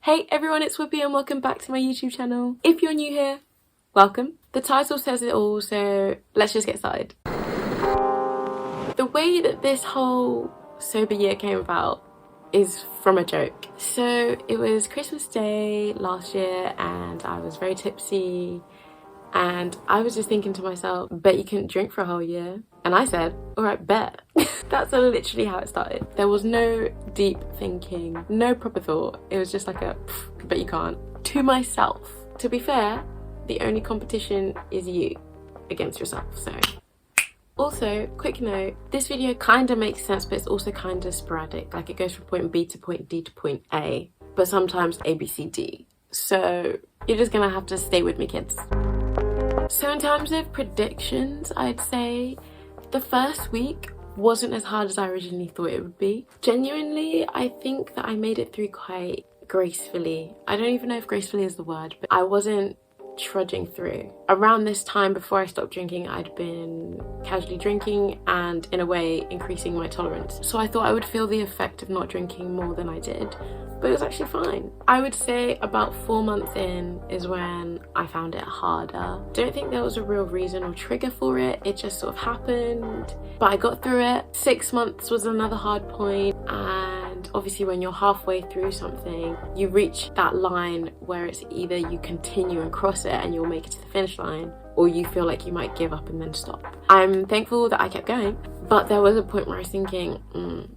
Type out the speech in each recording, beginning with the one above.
Hey everyone, it's Whoopi and welcome back to my YouTube channel. If you're new here, welcome. The title says it all, so let's just get started. The way that this whole sober year came about is from a joke. So it was Christmas Day last year and I was very tipsy and I was just thinking to myself, bet you couldn't drink for a whole year. And I said, all right, bet. That's literally how it started. There was no deep thinking, no proper thought. It was just like a, bet you can't. To myself. To be fair, the only competition is you against yourself, so. Also, quick note, this video kind of makes sense, but it's also kind of sporadic. Like it goes from point B to point D to point A, but sometimes A, B, C, D. So you're just gonna have to stay with me, kids. So in terms of predictions, I'd say the first week wasn't as hard as I originally thought it would be. Genuinely, I think that I made it through quite gracefully. I don't even know if gracefully is the word, but I wasn't trudging through. Around this time before I stopped drinking, I'd been casually drinking and in a way increasing my tolerance. So I thought I would feel the effect of not drinking more than I did, but it was actually fine. I would say about 4 months in is when I found it harder. Don't think there was a real reason or trigger for it. It just sort of happened, but I got through it. 6 months was another hard point, and obviously when you're halfway through something, you reach that line where it's either you continue and cross it and you'll make it to the finish line, or you feel like you might give up and then stop. I'm thankful that I kept going, but there was a point where I was thinking,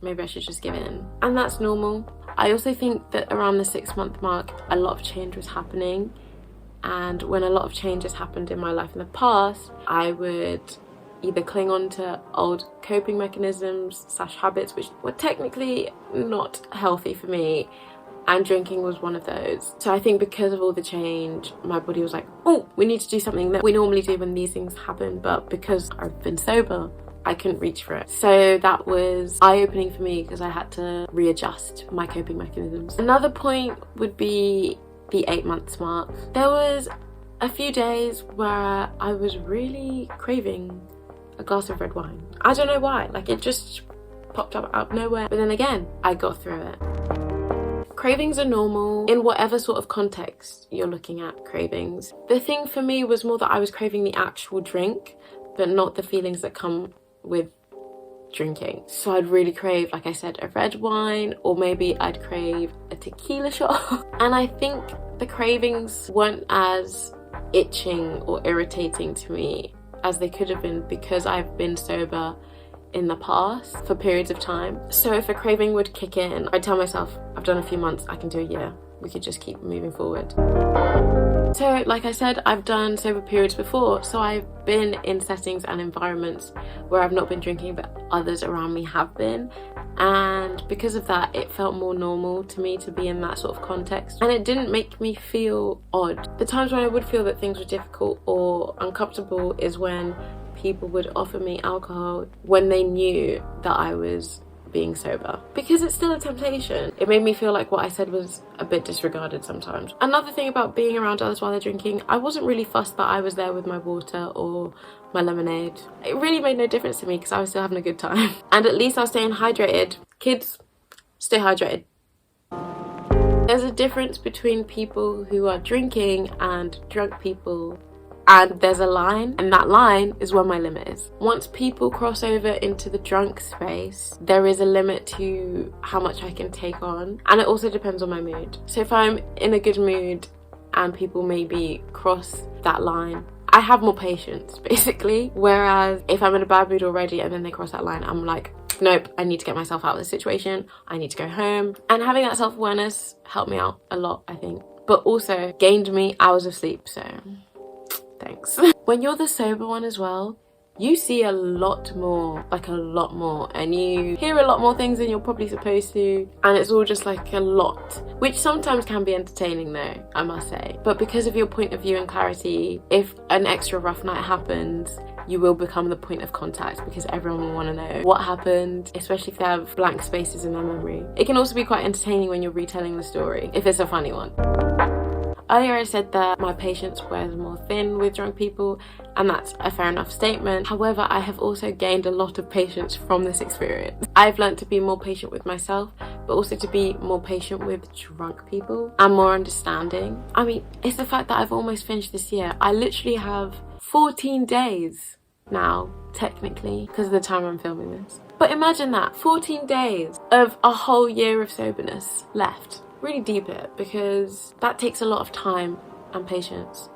maybe I should just give in. And that's normal. I also think that around the 6 month mark, a lot of change was happening. And when a lot of changes happened in my life in the past, I would either cling on to old coping mechanisms / habits, which were technically not healthy for me. And drinking was one of those. So I think because of all the change, my body was like, oh, we need to do something that we normally do when these things happen. But because I've been sober, I couldn't reach for it. So that was eye-opening for me because I had to readjust my coping mechanisms. Another point would be the 8 months mark. There was a few days where I was really craving a glass of red wine. I don't know why, like it just popped up out of nowhere. But then again, I got through it. Cravings are normal in whatever sort of context you're looking at cravings. The thing for me was more that I was craving the actual drink, but not the feelings that come with drinking. So I'd really crave, like I said, a red wine, or maybe I'd crave a tequila shot. And I think the cravings weren't as itching or irritating to me as they could have been because I've been sober in the past for periods of time. So if a craving would kick in, I'd tell myself, I've done a few months, I can do a year. We could just keep moving forward. So like I said, I've done sober periods before, so I've been in settings and environments where I've not been drinking but others around me have been, and because of that it felt more normal to me to be in that sort of context, and it didn't make me feel odd. The times when I would feel that things were difficult or uncomfortable is when people would offer me alcohol when they knew that I was being sober, because it's still a temptation. It made me feel like what I said was a bit disregarded sometimes. Another thing about being around others while they're drinking, I wasn't really fussed that I was there with my water or my lemonade. It really made no difference to me because I was still having a good time. And at least I was staying hydrated. Kids, stay hydrated. There's a difference between people who are drinking and drunk people, and there's a line, and that line is where my limit is. Once people cross over into the drunk space, there is a limit to how much I can take on, and it also depends on my mood. So if I'm in a good mood and people maybe cross that line, I have more patience basically, whereas if I'm in a bad mood already and then they cross that line, I'm like, nope, I need to get myself out of this situation, I need to go home. And having that self-awareness helped me out a lot, I think, but also gained me hours of sleep, so thanks. When you're the sober one as well, you see a lot more, like a lot more, and you hear a lot more things than you're probably supposed to, and it's all just like a lot, which sometimes can be entertaining though, I must say. But because of your point of view and clarity, if an extra rough night happens, you will become the point of contact because everyone will want to know what happened, especially if they have blank spaces in their memory. It can also be quite entertaining when you're retelling the story, if it's a funny one. Earlier I said that my patience wears more thin with drunk people, and that's a fair enough statement. However, I have also gained a lot of patience from this experience. I've learned to be more patient with myself, but also to be more patient with drunk people and more understanding. I mean, it's the fact that I've almost finished this year. I literally have 14 days now, technically, because of the time I'm filming this. But imagine that, 14 days of a whole year of soberness left. Really deep it, because that takes a lot of time and patience.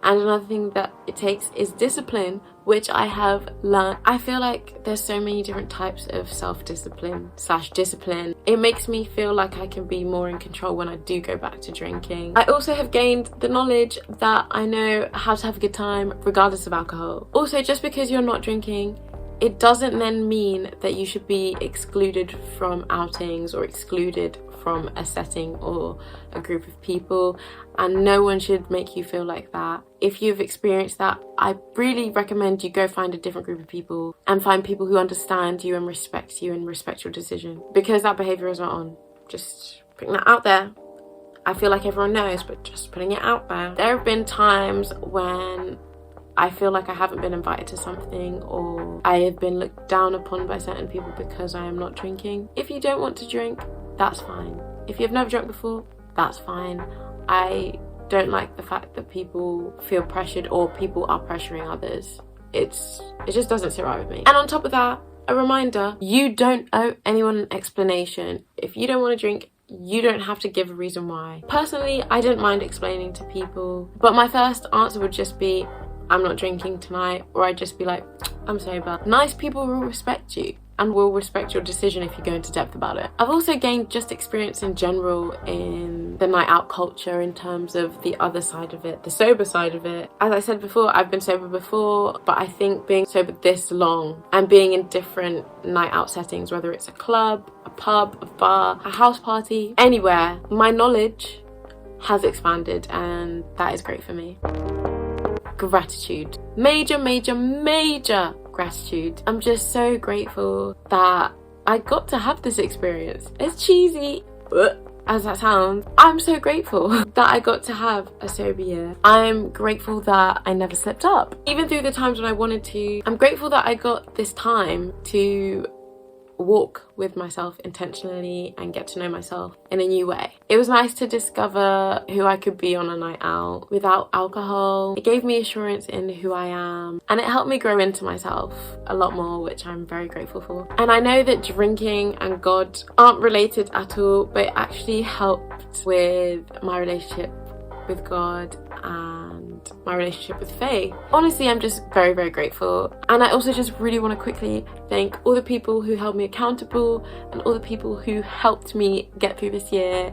And another thing that it takes is discipline, which I have learned. I feel like there's so many different types of self-discipline/discipline. It makes me feel like I can be more in control when I do go back to drinking. I also have gained the knowledge that I know how to have a good time regardless of alcohol. Also, just because you're not drinking, it doesn't then mean that you should be excluded from outings or excluded from a setting or a group of people, and no one should make you feel like that. If you've experienced that, I really recommend you go find a different group of people and find people who understand you and respect your decision, because that behaviour is not on. Just putting that out there. I feel like everyone knows, but just putting it out there. There have been times when I feel like I haven't been invited to something, or I have been looked down upon by certain people because I am not drinking. If you don't want to drink, that's fine. If you've never drunk before, that's fine. I don't like the fact that people feel pressured or people are pressuring others. It just doesn't sit right with me. And on top of that, a reminder, you don't owe anyone an explanation. If you don't want to drink, you don't have to give a reason why. Personally, I didn't mind explaining to people, but my first answer would just be, I'm not drinking tonight, or I'd just be like, I'm sober. Nice people will respect you and will respect your decision if you go into depth about it. I've also gained just experience in general in the night out culture in terms of the other side of it, the sober side of it. As I said before, I've been sober before, but I think being sober this long and being in different night out settings, whether it's a club, a pub, a bar, a house party, anywhere, my knowledge has expanded, and that is great for me. Gratitude. Major gratitude. I'm just so grateful that I got to have this experience. As cheesy as that sounds, I'm so grateful that I got to have a sober year. I'm grateful that I never slipped up, even through the times when I wanted to. I'm grateful that I got this time to walk with myself intentionally and get to know myself in a new way. It was nice to discover who I could be on a night out without alcohol. It gave me assurance in who I am, and it helped me grow into myself a lot more, which I'm very grateful for. And I know that drinking and God aren't related at all, but it actually helped with my relationship with God and my relationship with faith. Honestly, I'm just very grateful. And I also just really want to quickly thank all the people who held me accountable and all the people who helped me get through this year.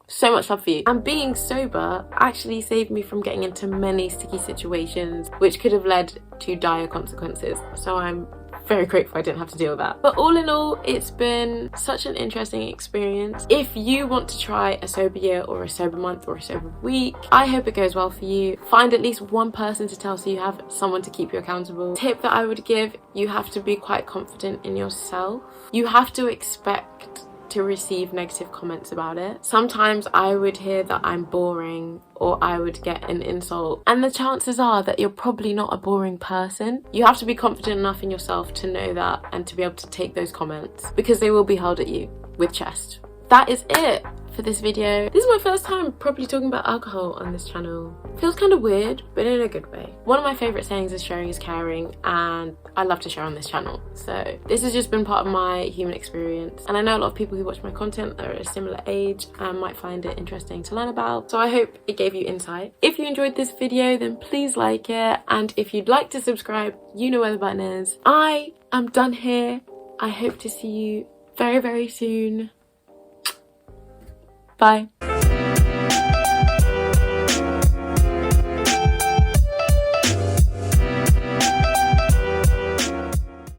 So much love for you. And being sober actually saved me from getting into many sticky situations which could have led to dire consequences. So I'm very grateful I didn't have to deal with that. But all in all, it's been such an interesting experience. If you want to try a sober year or a sober month or a sober week, I hope it goes well for you. Find at least one person to tell so you have someone to keep you accountable. Tip that I would give, you have to be quite confident in yourself. You have to expect to receive negative comments about it. Sometimes I would hear that I'm boring, or I would get an insult, and the chances are that you're probably not a boring person. You have to be confident enough in yourself to know that and to be able to take those comments, because they will be hurled at you with chest. That is it for this video. This is my first time properly talking about alcohol on this channel. Feels kind of weird, but in a good way. One of my favourite sayings is sharing is caring, and I love to share on this channel. So this has just been part of my human experience, and I know a lot of people who watch my content are at a similar age and might find it interesting to learn about. So I hope it gave you insight. If you enjoyed this video, then please like it, and if you'd like to subscribe, you know where the button is. I am done here. I hope to see you very soon. Bye.